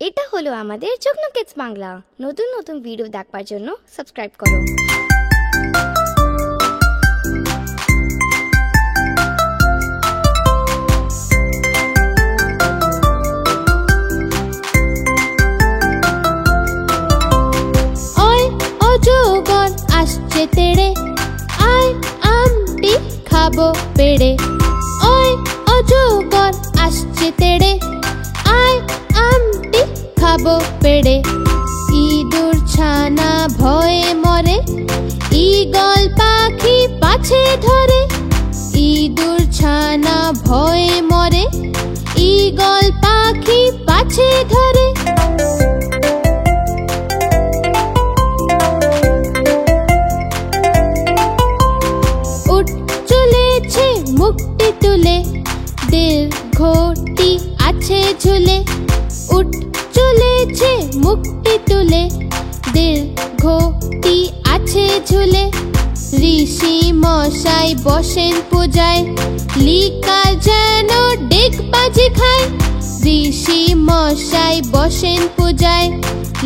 এটা হলো আমাদের যত্ন কিডস বাংলা। নতুন নতুন ভিডিও দেখবার জন্য সাবস্ক্রাইব করো। ওই অজগর আসছে তেড়ে, আয় আমটি খাবো পেড়ে। ওই অজগর আসছে তেড়ে, আয় আমটি খাবো পেড়ে। ইঁদুর ছানা ভয়ে মরে, ঈগল পাখি পাছে ধরে। ইঁদুর ছানা ভয়ে মরে, ঈগল পাখি পাছে ধরে। উঠ চলেছে মুখটি তুলে, দীর্ঘটি আছে ঝুলে। উঠ চলেছে মুখটি তুলে, দীর্ঘটি আছে ঝুলে। ঋষি মশাই বসেন পূজায়, লিকা যেন ডেকবাজি খায়। ঋষি মশাই বসেন পূজায়,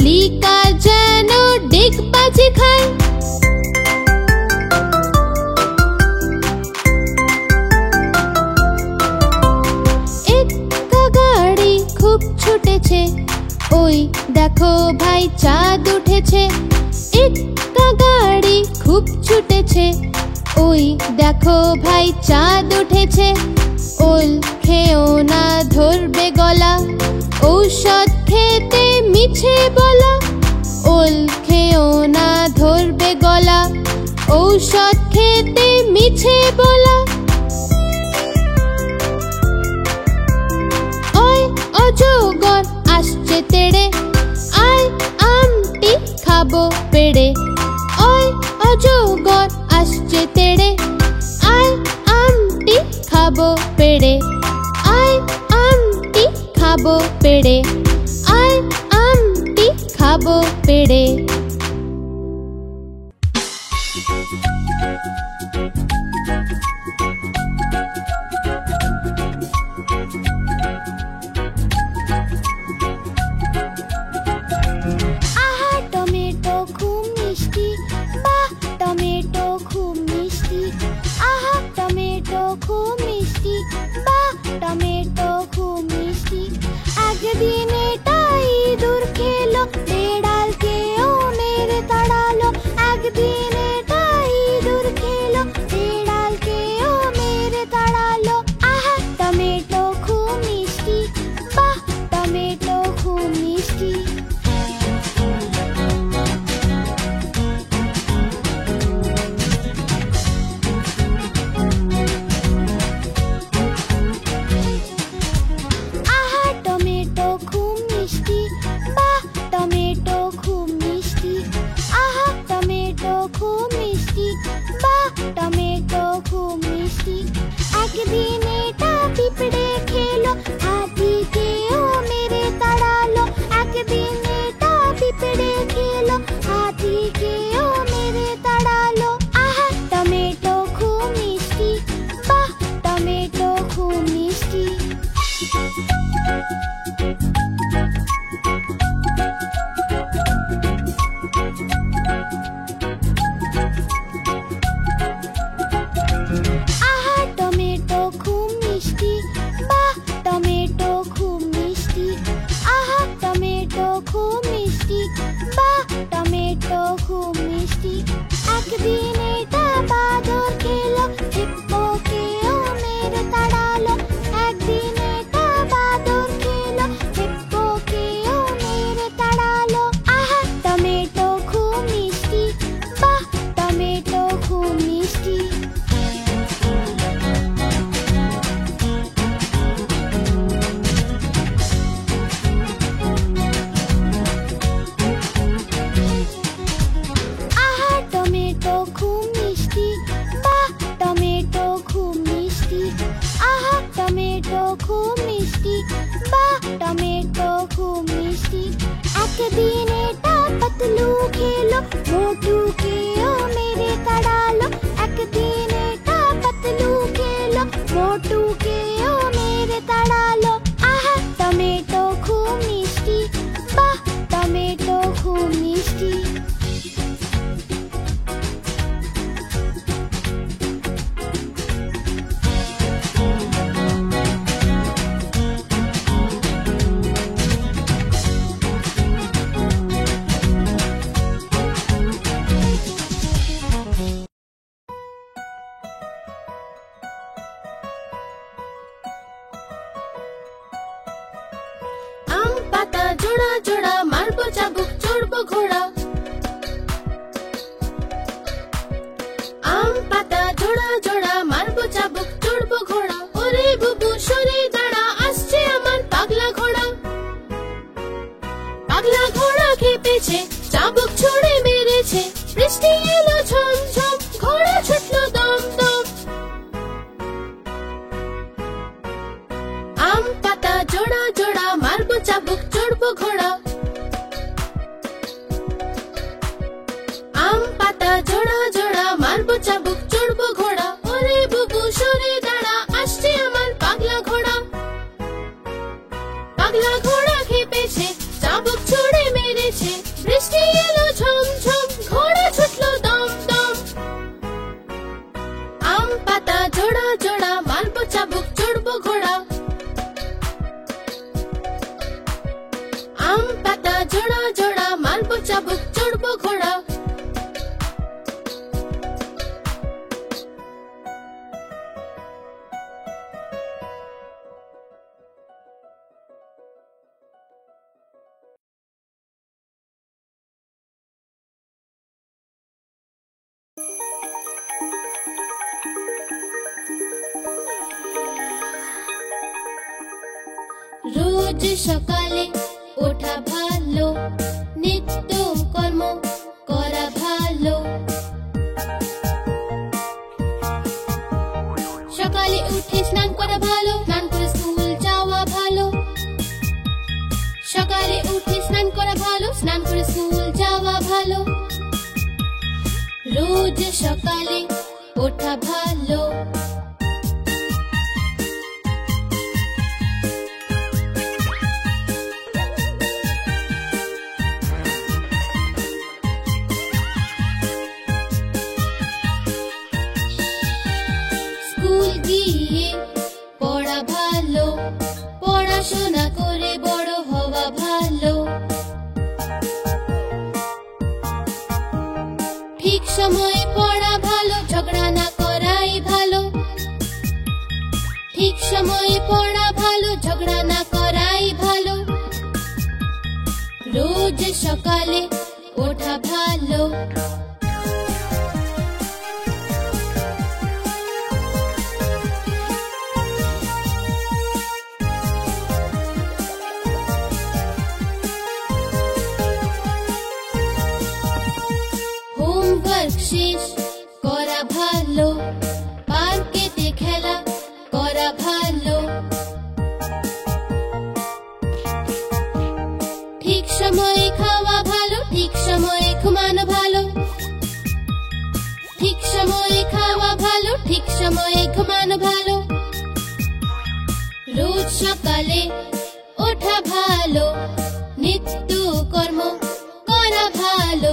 লিকা যেন ডেকবাজি খায়। গাড়ি খুব ছুটেছে, ওই দেখো ভাই চাঁদ উঠেছে। একটা গাড়ি খুব ছুটেছে, ওই দেখো ভাই চাঁদ উঠেছে। ওল খেও না ধরবে গলা, ঔষধ খেতে মিছে বলা। ওল খেও না ধরবে গলা, ঔষধ খেতে মিছে বলা। অজগর আসছে তেড়ে, আয় আমটি খাবো পেড়ে। ওই অজগর আসছে তেড়ে, আয় আমটি খাবো পেড়ে। আয় আমটি খাবো পেড়ে, আয় আমটি খাবো পেড়ে। একদিন এটা ইঁদুর খেলো, বেড়াল কেও মেরে তাড়ালো। একদিন এটা ইঁদুর খেলো, বেড়াল কেও মেরে তাড়ালো। আহা টমেটো খুব মিষ্টি, বাহ টমেটো খুব মিষ্টি। একদিন এটা পিঁপড়ে খেলো, হাতি কেও মেরে তাড়ালো। একদিন এটা পিঁপড়ে খেলো, হাতি কেও মেরে তাড়ালো। আহা টমেটো খুব মিষ্টি, বাহ টমেটো খুব মিষ্টি। একদিন এটা বাদর খেলো, হিপ্পো কেও মেরে তাড়ালো। একদিন এটা বাদর খেলো, হিপ্পো কেও মেরে তাড়ালো। আহা টমেটো খুব মিষ্টি, বাহ টমেটো খুব মিষ্টি। একদিন এটা পাতলু খেলো, মোটু কেও মেরে তাড়ালো। একদিন এটা পাতলু খেলো, মোটু কেও মেরে তাড়ালো। আহা টমেটো খুব মিষ্টি, জোড়া জোড়া মারবো চাবুক চড়বো ঘোড়া আম পাতা জোড়া জোড়া মারবো চাবুক চড়বো ঘোড়া ওরে বুবু সরে দাঁড়া আসছে আমার পাগলা ঘোড়া পাগলা ঘোড়া খেপেছে চাবুক ছুড়ে মেরেছে বৃষ্টি এলো ঝমঝম ঘোড়া ছুটলো দম দম আম পাতা জোড়া জোড়া মারবো চাবুক চড়বো ঘোড়া আম পাতা জোড়া জোড়া মারবো চাবুক চড়বো ঘোড়া ওরে বুবু সরে দাঁড়া আসছে আমার পাগলা ঘোড়া পাগলা ঘোড়া খেপেছে চাবুক ছুড়ে মেরেছে বৃষ্টি এলো ঝমঝম ঘোড়া ছুটলো দম দম আম পাতা জোড়া জোড়া মারবো চাবুক চড়বো ঘোড়া আম পাতা জোড়া জোড়া মারবো চাবুক চড়বো ঘোড়া রোজ সকালে ওঠা ভালো নিত্য কর্ম করা ভালো সকালে উঠে স্নান করা ভালো স্নান করে স্কুল যাওয়া ভালো সকালে উঠে স্নান করা ভালো স্নান করে স্কুল যাওয়া ভালো রোজ সকালে ওঠা ভালো স্কুল গিয়ে পড়া ভালো পড়াশোনা করে বড় হওয়া ভালো ঠিক সময়ে পড়া ভালো ঝগড়া না করাই ভালো ঠিক সময়ে পড়া ভালো ঝগড়া না করাই ভালো রোজ সকালে ওঠা ভালো হোমওয়ার্ক শেষ করা ভালো পার্কেতে খেলা করা ভালো ঠিক সময়ে খাওয়া ভালো ঠিক সময়ে ঘুমানো ভালো ঠিক সময়ে খাওয়া ভালো ঠিক সময়ে ঘুমানো ভালো রোজ সকালে ওঠা ভালো নিত্য কর্ম করা ভালো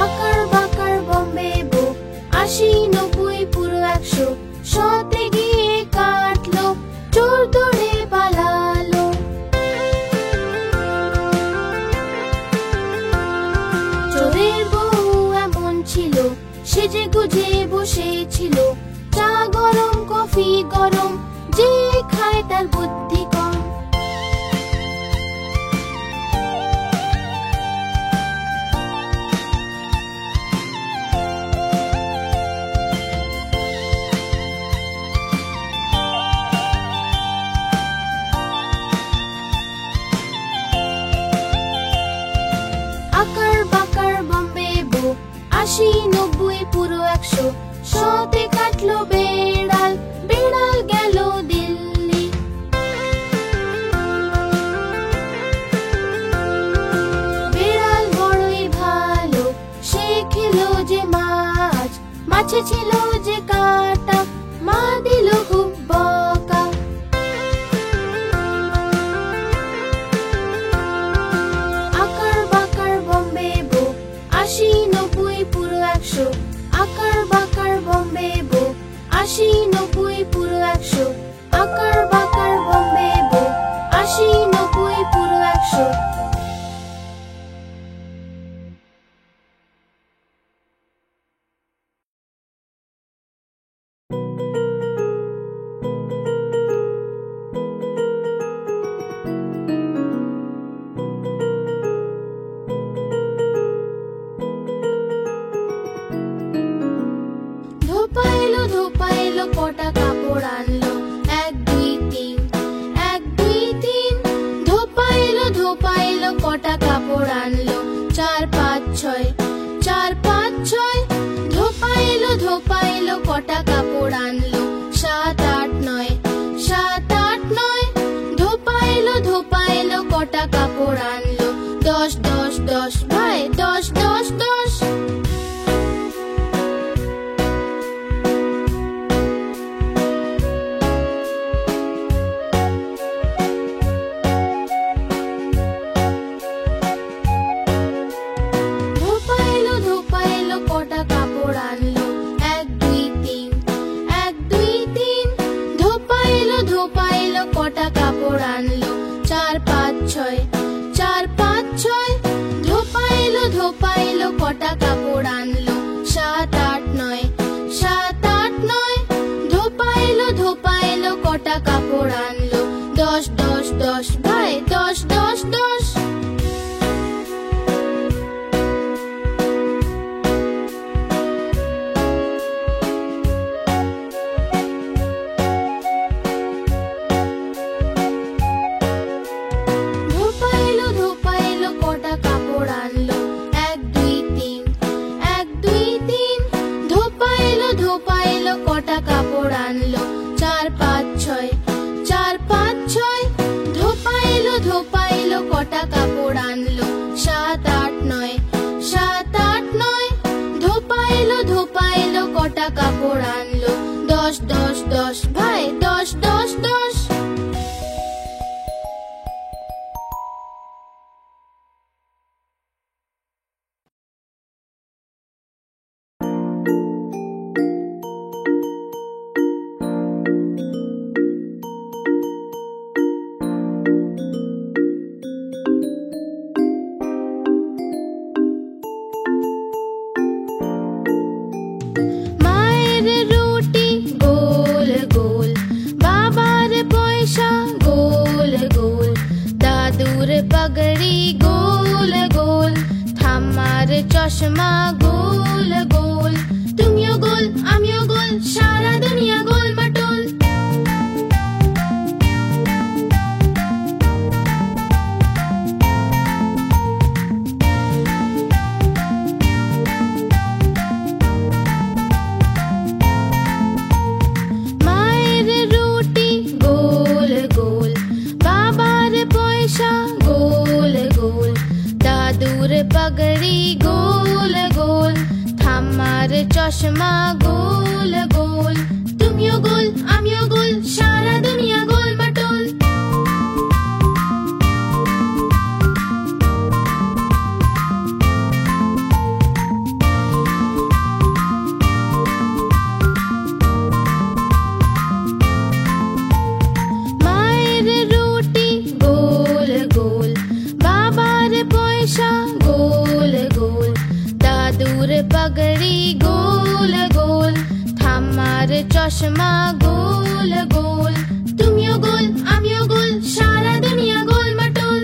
আকার বাকার বম্বে বো ৮০ ৯০ পুরো ১০০ শতে গিয়ে কাটলো চোর দৌড়ে পালালো চোরের বউ এমন ছিল সেজে গুজে বসেছিল চা গরম কফি গরম যে খায় তার বুদ্ধি কম আকার বাকার বম্বে বো ৮০ ৯০ পুরো ১০০ শতে কাটলো বেড়াল বেড়াল গেল দিল্লি বেড়াল বড়ই ভালো সে খেলো যে মাছ মাছে ছিল যে কাঁটা মা দিল খুব বকা আকার বাকার বম্বে বো ৮০ ৯০ পুরো ১০০ আকার বাকার বম্বে বো ৮০ পুরো 100, আকার বাকার বম্বে বো, 80, 90 পুরো 100। ধোপা এলো কটা কাপড় আনলো, 1 2 3, 1 2 3। ধোপা এলো কটা কাপড় আনলো, 4 5 6, 4 5 6। ধোপা এলো কটা কাপড় আনলো, 7 8 9, 7 8 9। ধোপা এলো কটা কাপড় আনলো, 10 10 10 ভাই 10 10 10। ধোপা এলো কটা কাপড় আনলো, 1 2 3, 1 2 3। ধোপা এলো কটা কাপড় আনলো, 4 5 6, 4 5 6। ধোপা এলো কটা কাপড় আনলো, 7 8 9, 7 8 9। ধোপা এলো কটা কাপড় আনলো, 10 10 10 ভাই 10 10 10। ধোপা এলো কটা কাপড় আনলো, 1 2 3, 1 2 3। ধোপা এলো কটা কাপড় আনলো, 4 5 6, 4 5 6। ধোপা এলো কটা কাপড় আনলো, 7 8 9, 7 8 9। ধোপা এলো কটা কাপড় আনলো, 10 10 10 ভাই 10 10 10। মায়ের রুটি গোল গোল, বাবার পয়সা গোল গোল, দাদুর পাগড়ি গোল গোল, ঠাম্মার চশমা গোল গোল। তুমিও গোল আমিও গোল, সারা দুনিয়া গোল বাটুল। মায়ের রুটি গোল গোল, বাবার পয়সা গোল গোল, দাদুর পাগড়ি গোল গোল, ঠাম্মার চশমা গোল গোল। তুমিও গোল আমিও গোল, সারা দুনিয়া গোল বাটুল। মায়ের রুটি গোল গোল, বাবার পয়সা গোল গোল, দাদুর পাগড়ি গোল গোল, ঠাম্মার চশমা গোল গোল। তুমিও গোল আমিও গোল, সারা দুনিয়া গোল বাটুল।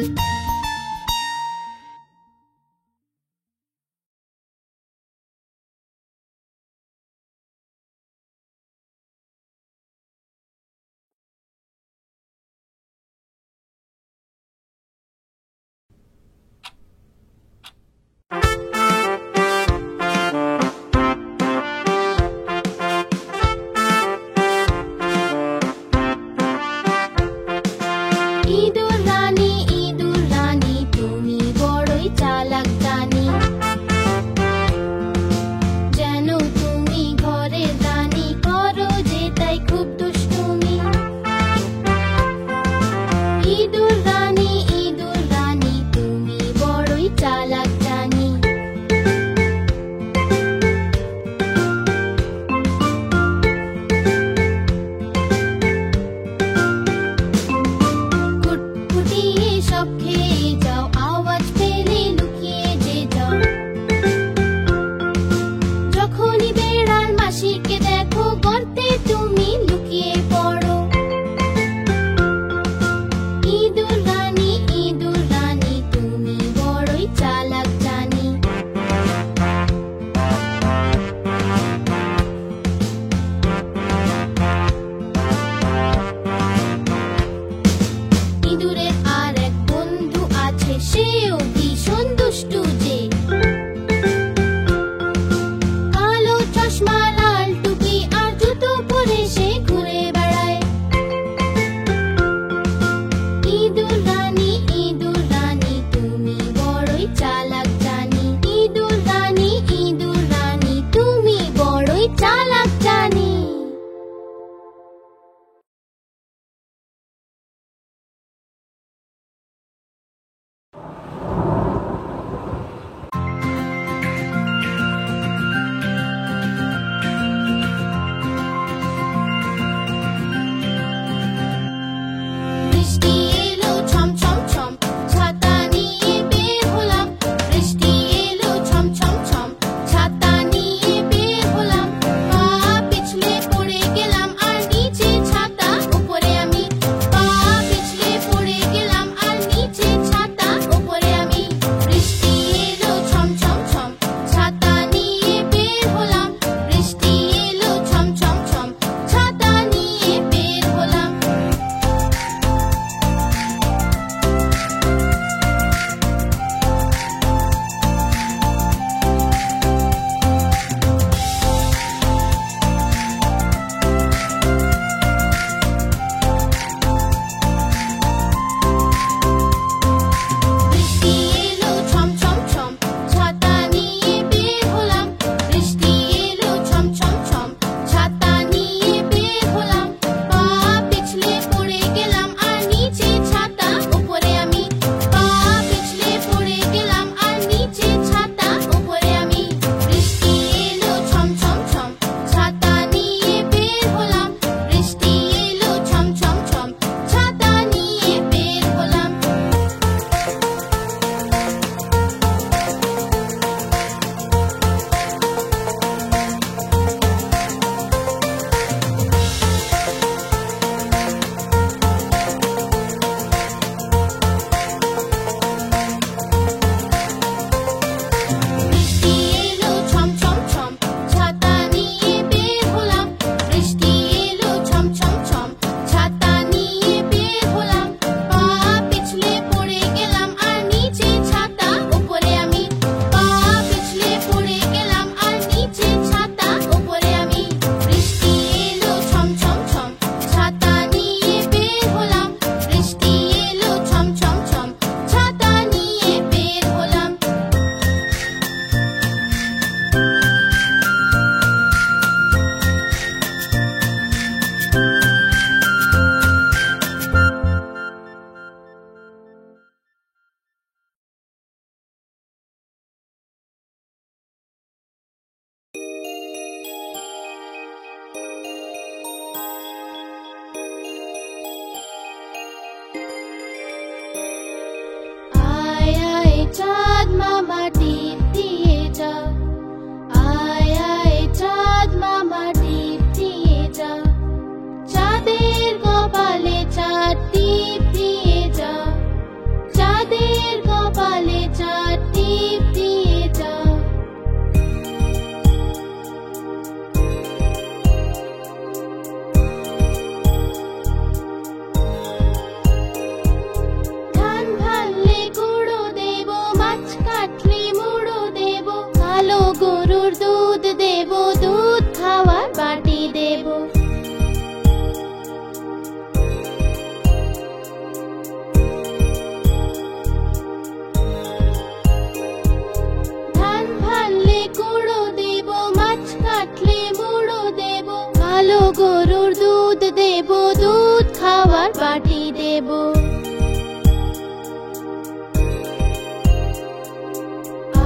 দেব।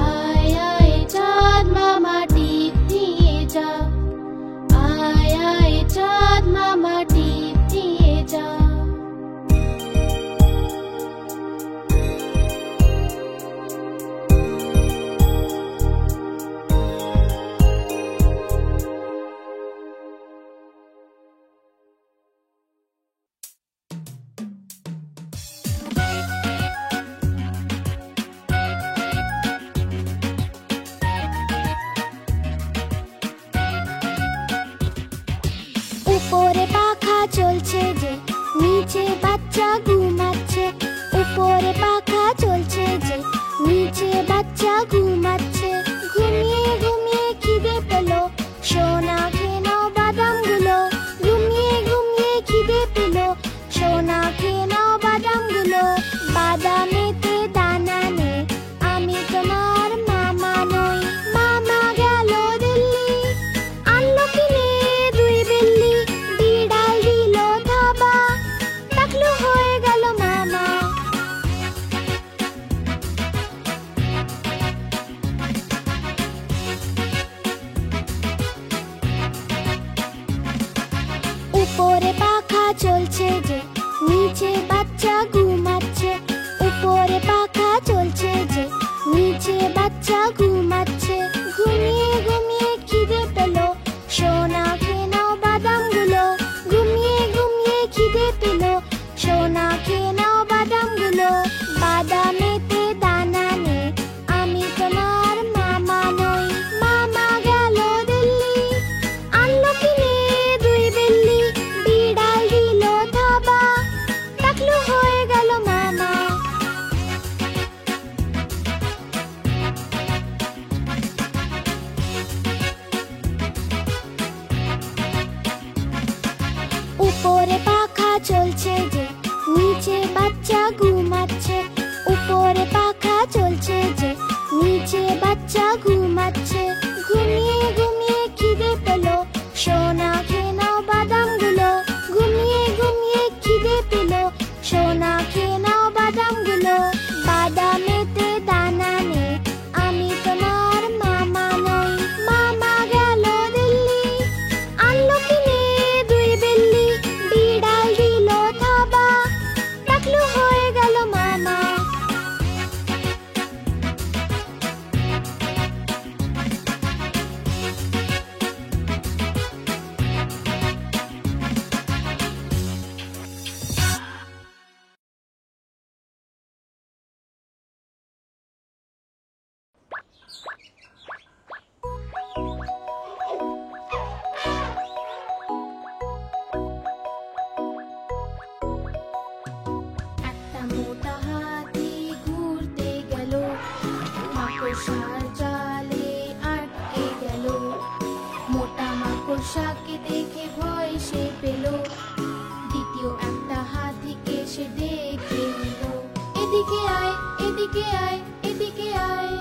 আয় আয় চাঁদ মামা টিপ দিয়ে যা, আয় আয় চাঁদ মামা টিপ দিয়ে যা। উপরে পাখা চলছে যে, নিচে বাচ্চা ঘুমাচ্ছে। উপরে পাখা চলছে যে, নিচে বাচ্চা ঘুমাচ্ছে। ঘুমিয়ে ঘুমিয়ে খিদে পেলো, সোনা খেয়ে নাও বাদামগুলো। ঘুমিয়ে ঘুমিয়ে খিদে পেলো, সোনা খেয়ে নাও বাদামগুলো। বাদামেতে দানা নেই, আমি তোমার মামা নই। মামা গেল দিল্লি, আনলো কিনে দুই বিল্লি। বিড়াল দিল থাবা, টাকলু হয়ে গেল মামা। উপরে পাখা চলছে যে, নিচে বাচ্চা ঘুমাচ্ছে। উপরে পাখা চলছে যে, নিচে বাচ্চা ঘুমাচ্ছে। ঘুমিয়ে ঘুমিয়ে খিদে পেলো, সোনা খেয়ে নাও বাদামগুলো। ঘুমিয়ে ঘুমিয়ে খিদে পেলো, সোনা খেয়ে নাও বাদামগুলো। বাদামেতে দানা নেই, আমি তোমার মামা নই। মামা গেল দিল্লি, আনলো কিনে দুই বিল্লি। বিড়াল দিল থাবা, টাকলু হয়ে গেল মামা। উপরে পাখা চলছে যে, নিচে বাচ্চা ঘুমাচ্ছে। উপরে পাখা চলছে যে, নিচে বাচ্চা ঘুমাচ্ছে। ঘুমিয়ে ঘুমিয়ে খিদে পেলো, সোনা খেয়ে নাও বাদামগুলো। ঘুমিয়ে ঘুমিয়ে খিদে পেলো, সোনা খেয়ে নাও বাদামগুলো। বাদামেতে দানা নেই, আমি তোমার মামা নই। মামা গেল দিল্লি, আনলো কিনে দুই বিল্লি। বিড়াল দিল থাবা, টাকলু হয়ে গেল মামা। একটা মোটা হাতি ঘুরতে গেল, মাকড়সার জালে আটকে গেল। মোটা মাকড়সাকে দেখে ভয় সে পেল, দ্বিতীয় একটা হাতিকে সে ডেকে নিল। এদিকে আয়, এদিকে আয়, এদিকে আয়।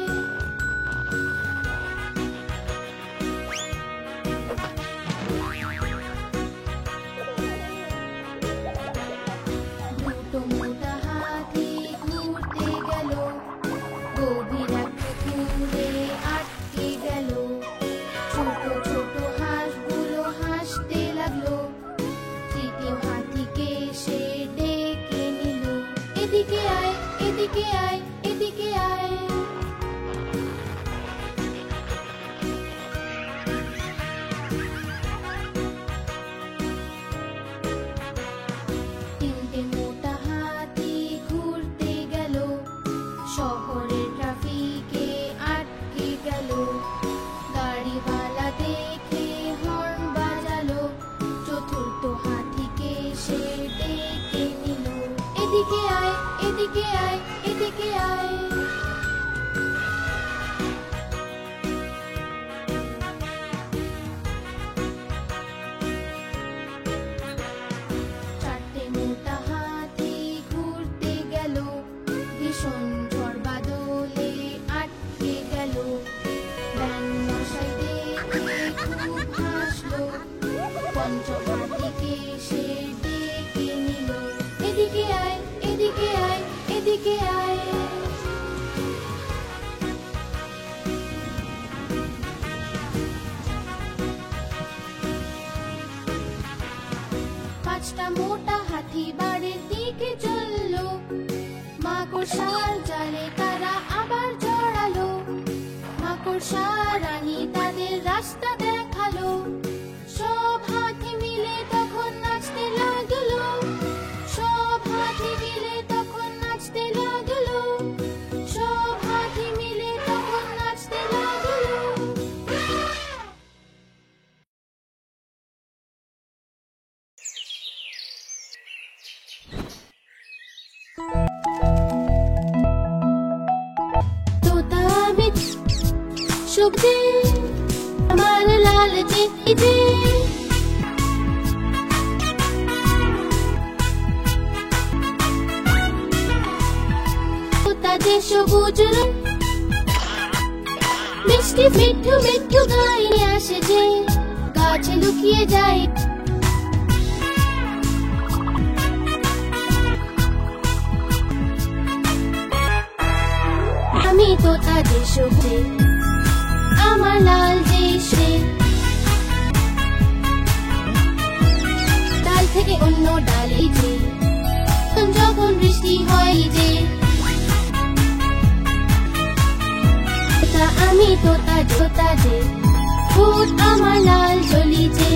দুটো মোটা হাতি ঘুরতে গেল, গভীর এক পুকুরে আটকে গেল। ছোট ছোট হাঁসগুলো হাসতে লাগলো, তৃতীয় হাতিকে সে ডেকে নিল। এদিকে আয়, এদিকে আয়, এদিকে আয়। তিনটে মোটা হাতি ঘুরতে গেল, শহরের ট্রাফিকে আটকে গেল। গাড়িওয়ালা দেখে হর্ন বাজালো, চতুর্থ হাতিকে সে ডেকে নিল। এদিকে আয়, এদিকে আয়, এদিকে আয়। চারটে মোটা হাতি ঘুরতে গেল, ভীষণ ঝড় বাদলে আটকে গেল। ব্যাঙ মশাই দেখে খুব হাসলো, পঞ্চম হাতিকে সে ডেকে নিল। এদিকে পাঁচটা মোটা হাতি বাড়ির দিকে চললো মাকড়সার জালে তারা আবার জড়ালো মাকড়সা রানী তাদের রাস্তা দেখালো সব হাতি মিলে তখন নাচতে লাগলো সব হাতি মিলে তখন নাচতে লাগলো সব হাতি মিলে তখন নাচতে লাগলো তোতা আমি শুভদে আমার লাল চিঠিতে তোতা যে সবুজ রং মিষ্টি মিঠু মিঠু গায়ে আসে যে গাছে লুকিয়ে যায় আমি তোতা যে সবুজে আমার লাল যে সে ডাল থেকে অন্য ডালে যে যখন বৃষ্টি হয় যে আমি তোতা তোতা যে ফুট আমার লাল জলি যে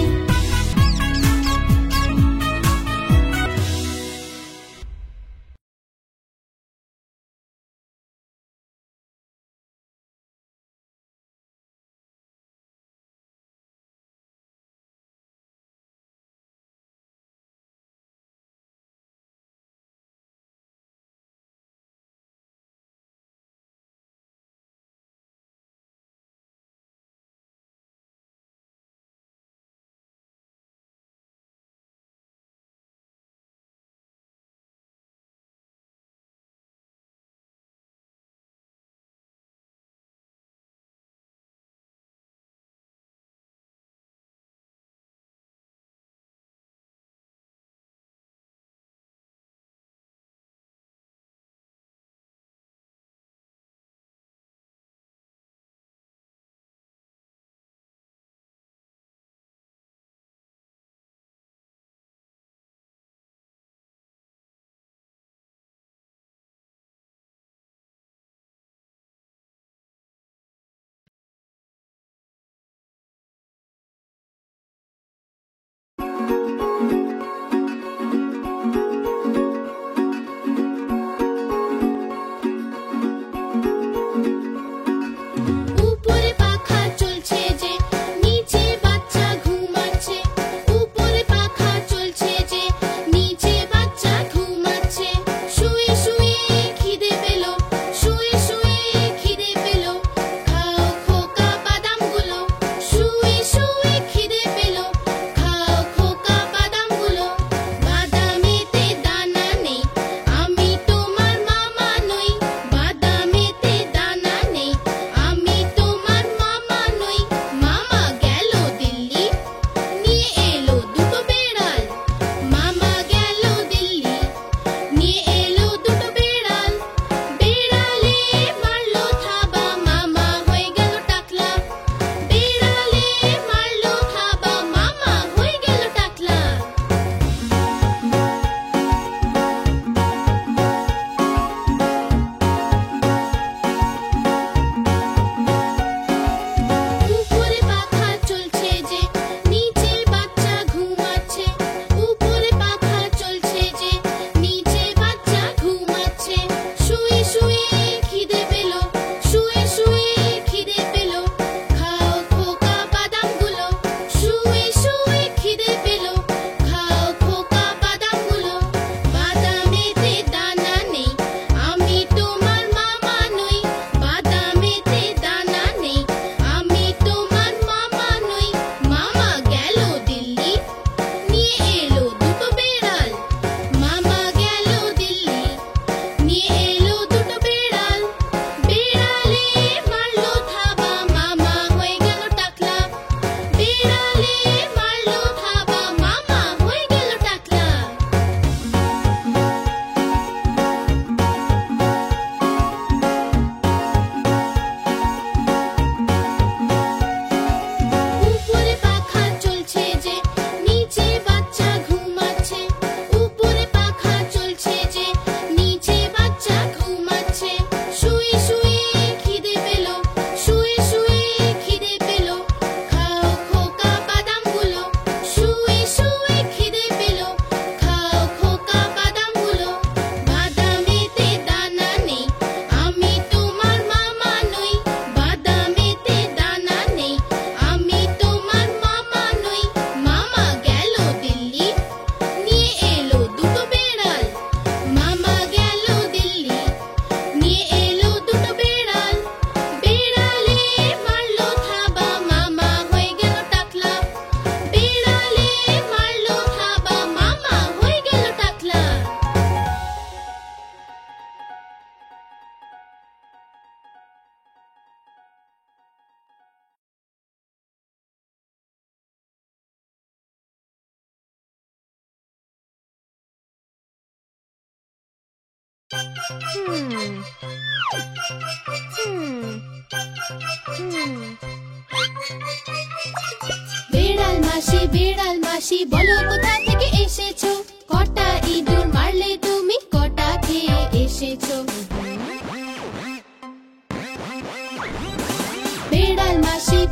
বিড়াল মাসি বলো কোথা থেকে এসেছো? কটা ইঁদুর মারলে তুমি, কটা খেয়ে এসেছো?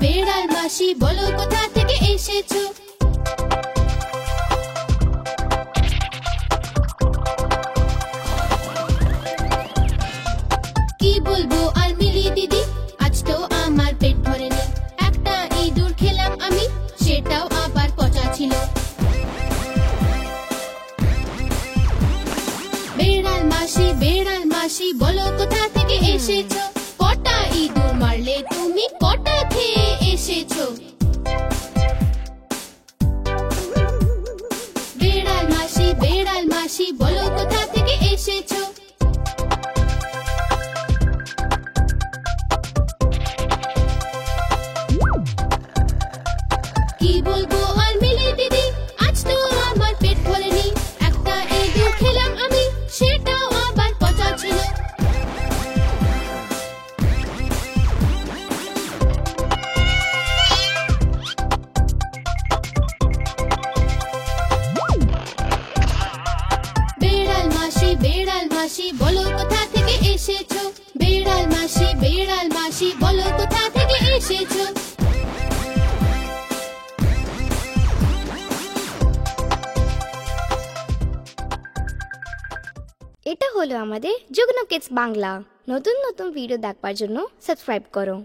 বিড়াল মাসি বলো কোথা থেকে এসেছো? কি বলবো আর মিলি দিদি, আজ তো আমার পেট ভরেনি। একটা ইঁদুর খেলাম আমি, সেটাও আবার পচা ছিল। বিড়াল মাসি বলো কোথা থেকে এসেছো? কটা ইঁদুর মারলে তুমি, কটা খেয়ে এসেছো? বিড়াল মাসি বলো কোথা থেকে এসেছো? কি বলবো আর মিলি দিদি, আজ তো আমার পেট ভরেনি। একটা ইঁদুর খেলাম আমি, সেটাও আবার পচা ছিল। বিড়াল মাসি বলো কোথা থেকে এসেছো? বিড়াল মাসি বলো কোথা থেকে এসেছো? এটা হলো আমাদের যুগ্ন কিডস বাংলা। নতুন নতুন ভিডিও দেখবার জন্য সাবস্ক্রাইব করো।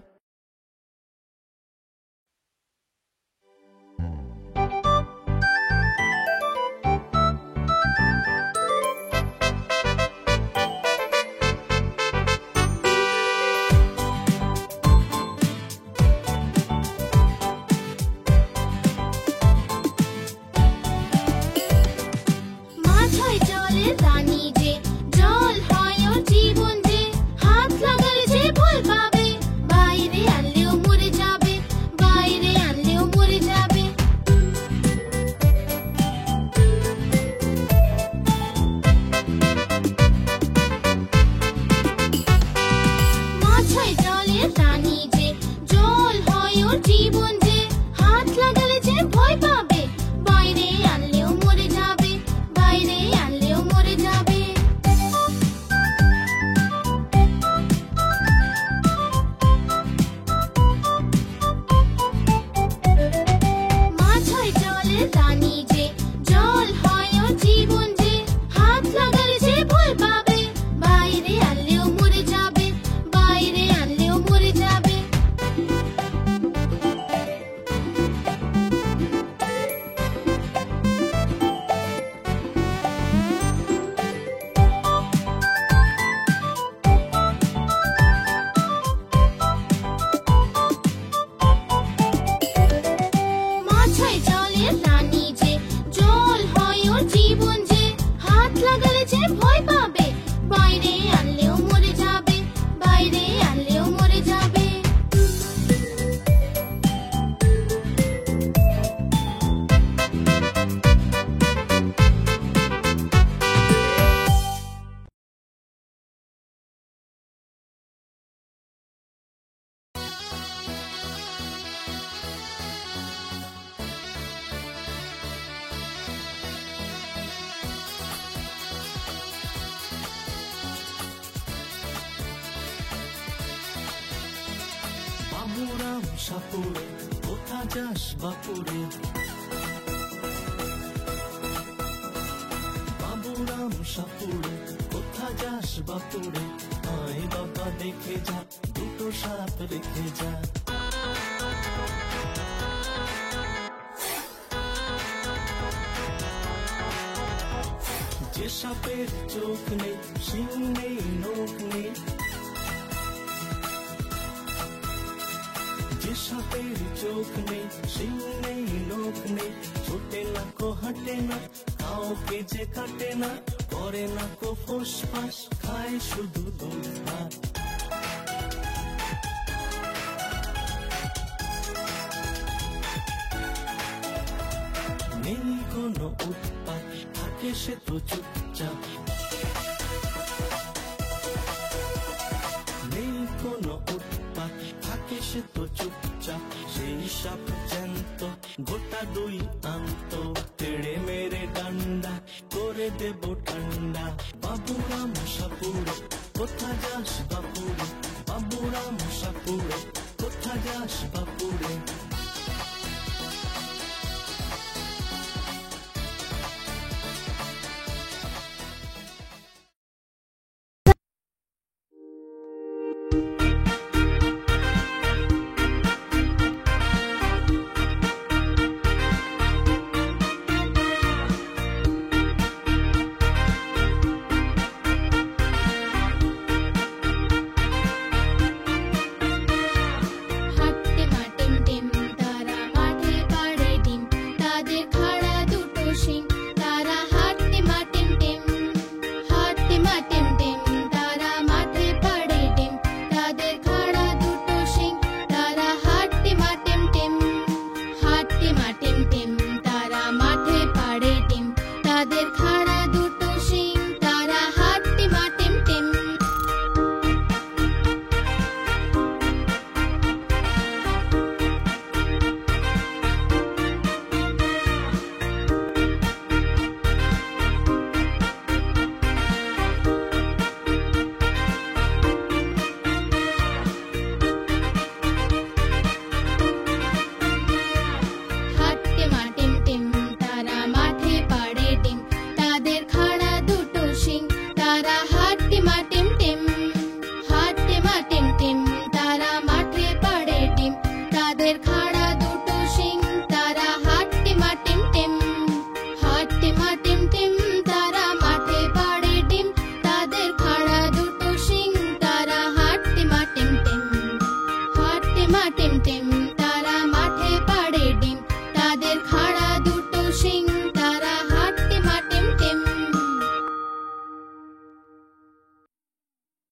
মাছ হয় জলের রানী যে, জল হয় ওর জীবন যে, হাত লাগালে যে ভয় পাবে, বাইরে আনলেও মরে যাবে, বাইরে আনলেও মরে যাবে। মাছ হয় জলের রানী যে, জল হয় ওর জীবন যে, হাত লাগালে যে ভয় পাবে, বাইরে আনলেও মরে যাবে, বাইরে আনলেও মরে যাবে। মাছ হয় জলের রানী যে, জল হয় ওর জীবন যে, হাত লাগালে যে ভয় পাবে, বাইরে আনলেও মরে যাবে, বাইরে আনলেও মরে যাবে। মাছ হয় জলের রানী যে, জল হয় ওর জীবন যে, হাত লাগালে যে ভয় পাবে, বাইরে আনলেও মরে যাবে, বাইরে আনলেও মরে যাবে। বাবুরাম সাপুরে কোথা যাস বাপুরে? বাবুরাম সাপুরে কোথা যাস বাপুরে? আয় বাবা দেখে যা, দুটো সাপ রেখে যা। যে সাপের চোখ নেই, শিং নেই, নখ নেই, যে সাপের চোখ নেই, শিং নেই, নখ নেই, ছোটে না কো হাঁটে না, কাউকে যে কাটে না, করে না কো ফোসফাস, খায় শুধু দুধ ভাত। নেই কোনো উৎপাত, থাকে সে তো চুপচাপ। সে তো চুপচাপ, সেই সাপ জ্যান্ত গোটা দুই আন্ত, তেড়ে মেরে ডান্ডা করে দেব ঠান্ডা। বাবুরাম সাপুরে কোথা যাস বাপুরে, বাবুরাম সাপুরে কোথা যাস বাপুরে। হাট্টে মা টিম টিম, তারা মাঠে পাড়ে ডিম, তাদের খাড়া দুটো শিং, তারা হাট্টে মা টিম টিম। হাট্টে মা টিম টিম, তারা মাঠে পাড়ে ডিম, তাদের খাড়া দুটো শিং, তারা হাট্টে মা টিম টিম। হাট্টে মা টিম টিম, তারা মাঠে পাড়ে ডিম, তাদের খাড়া দুটো শিং, তারা হাট্টে মা টিম টিম। হাট্টে মা টিম টিম, তারা মাঠে পাড়ে ডিম, তাদের খাড়া দুটো শিং, তারা হাট্টে মা টিম টিম। হাট্টে মা টিম টিম, তারা মাঠে পাড়ে ডিম, তাদের খাড়া